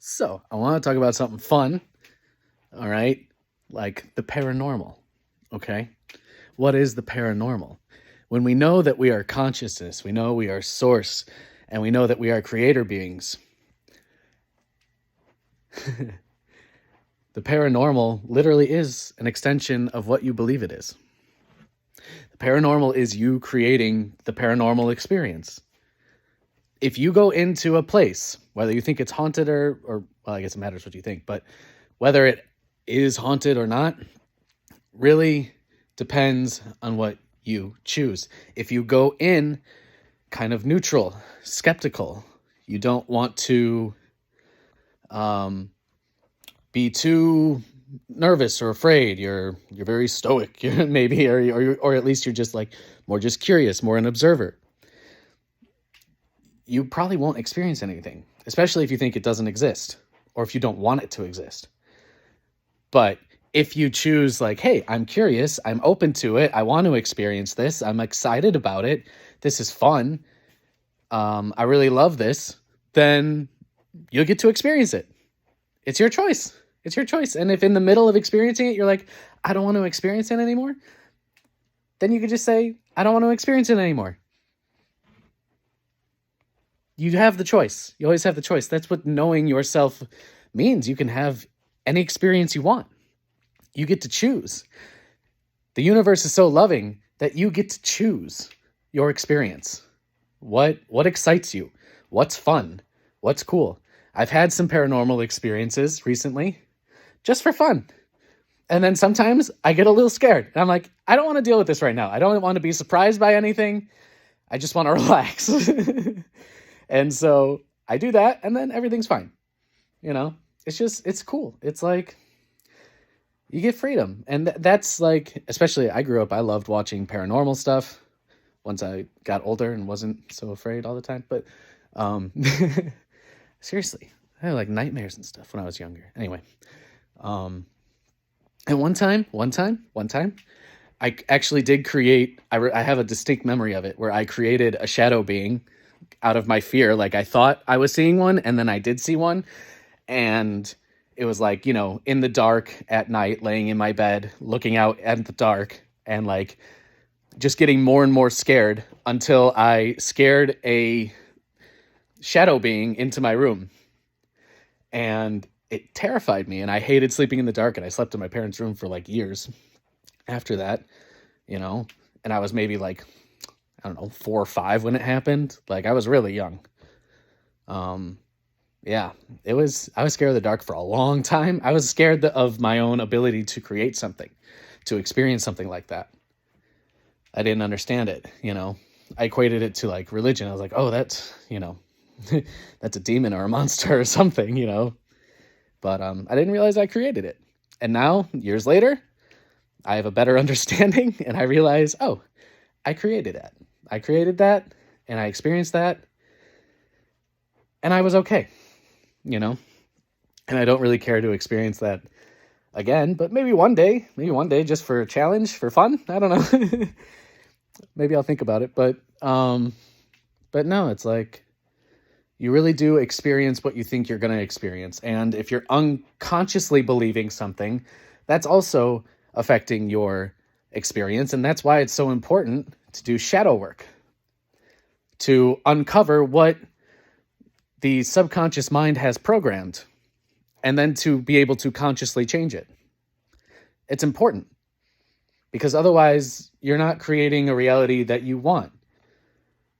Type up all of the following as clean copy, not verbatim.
So, I want to talk about something fun, all right? Like the paranormal, okay? What is the paranormal? When we know that we are consciousness, we know we are source, and we know that we are creator beings, the paranormal literally is an extension of what you believe it is. The paranormal is you creating the paranormal experience. If you go into a place, whether you think it's haunted or well, I guess it matters what you think, but whether it is haunted or not really depends on what you choose. If you go in kind of neutral, skeptical, you don't want to be too nervous or afraid. You're very stoic, maybe, or at least you're just like more just curious, more an observer. You probably won't experience anything, especially if you think it doesn't exist or if you don't want it to exist. But if you choose like, hey, I'm curious, I'm open to it, I want to experience this, I'm excited about it, this is fun, I really love this, then you'll get to experience it. It's your choice. It's your choice. And if in the middle of experiencing it, you're like, I don't want to experience it anymore, then you could just say, I don't want to experience it anymore. You have the choice. You always have the choice. That's what knowing yourself means. You can have any experience you want. You get to choose. The universe is so loving that you get to choose your experience. What excites you? What's fun? What's cool? I've had some paranormal experiences recently just for fun. And then sometimes I get a little scared. And I'm like, I don't want to deal with this right now. I don't want to be surprised by anything. I just want to relax. And so I do that, and then everything's fine. It's cool. It's like you get freedom. And that's like, especially I grew up, I loved watching paranormal stuff once I got older and wasn't so afraid all the time. But seriously, I had like nightmares and stuff when I was younger. Anyway, and one time, I actually did create, I have a distinct memory of it where I created a shadow being out of my fear. Like I thought I was seeing one, and then I did see one, and it was like, in the dark at night, laying in my bed, looking out at the dark, and like just getting more and more scared until I scared a shadow being into my room. And it terrified me, and I hated sleeping in the dark, and I slept in my parents' room for like years after that, and I was maybe like, I don't know, 4 or 5 when it happened. Like I was really young. Yeah, I was scared of the dark for a long time. I was scared of my own ability to create something, to experience something like that. I didn't understand it. I equated it to like religion. I was like, oh, that's, that's a demon or a monster or something, but I didn't realize I created it. And now years later, I have a better understanding, and I realize, oh, I created that. I created that, and I experienced that, and I was okay, and I don't really care to experience that again, but maybe one day just for a challenge, for fun. I don't know. Maybe I'll think about it, but no, it's like you really do experience what you think you're going to experience. And if you're unconsciously believing something, that's also affecting your experience. And that's why it's so important to do shadow work, to uncover what the subconscious mind has programmed, and then to be able to consciously change it. It's important because otherwise you're not creating a reality that you want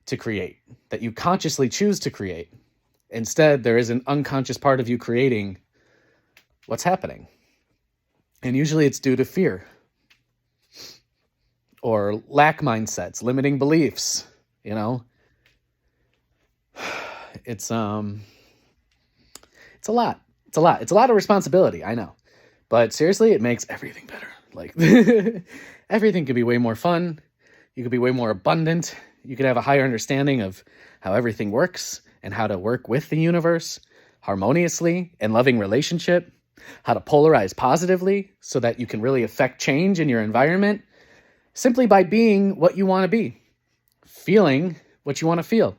to create, that you consciously choose to create. Instead, there is an unconscious part of you creating what's happening. And usually it's due to fear or lack mindsets, limiting beliefs, It's a lot. It's a lot. It's a lot of responsibility, I know. But seriously, it makes everything better. Like everything could be way more fun. You could be way more abundant. You could have a higher understanding of how everything works and how to work with the universe harmoniously in loving relationship, how to polarize positively so that you can really affect change in your environment simply by being what you want to be, feeling what you want to feel,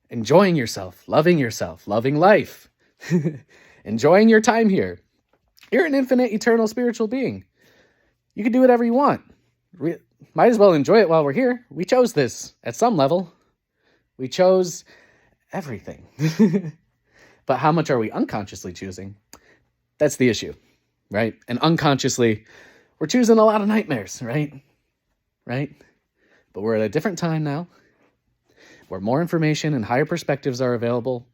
enjoying yourself, loving life, enjoying your time here. You're an infinite, eternal spiritual being. You can do whatever you want. Might as well enjoy it while we're here. We chose this at some level. We chose everything. But how much are we unconsciously choosing? That's the issue, right? And unconsciously, we're choosing a lot of nightmares, right? Right? But we're at a different time now, where more information and higher perspectives are available.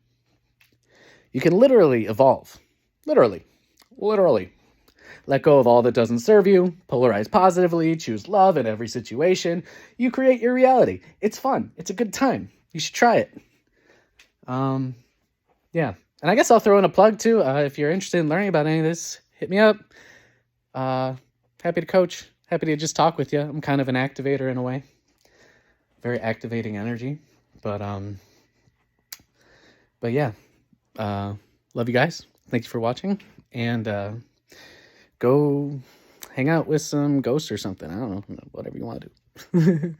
You can literally evolve. Literally. Let go of all that doesn't serve you, polarize positively, choose love in every situation. You create your reality. It's fun. It's a good time. You should try it. Yeah. And I guess I'll throw in a plug too. If you're interested in learning about any of this, hit me up. Happy to coach. Happy to just talk with you. I'm kind of an activator in a way. Very activating energy. But yeah. Love you guys. Thank you for watching. And go hang out with some ghosts or something. I don't know. Whatever you want to do.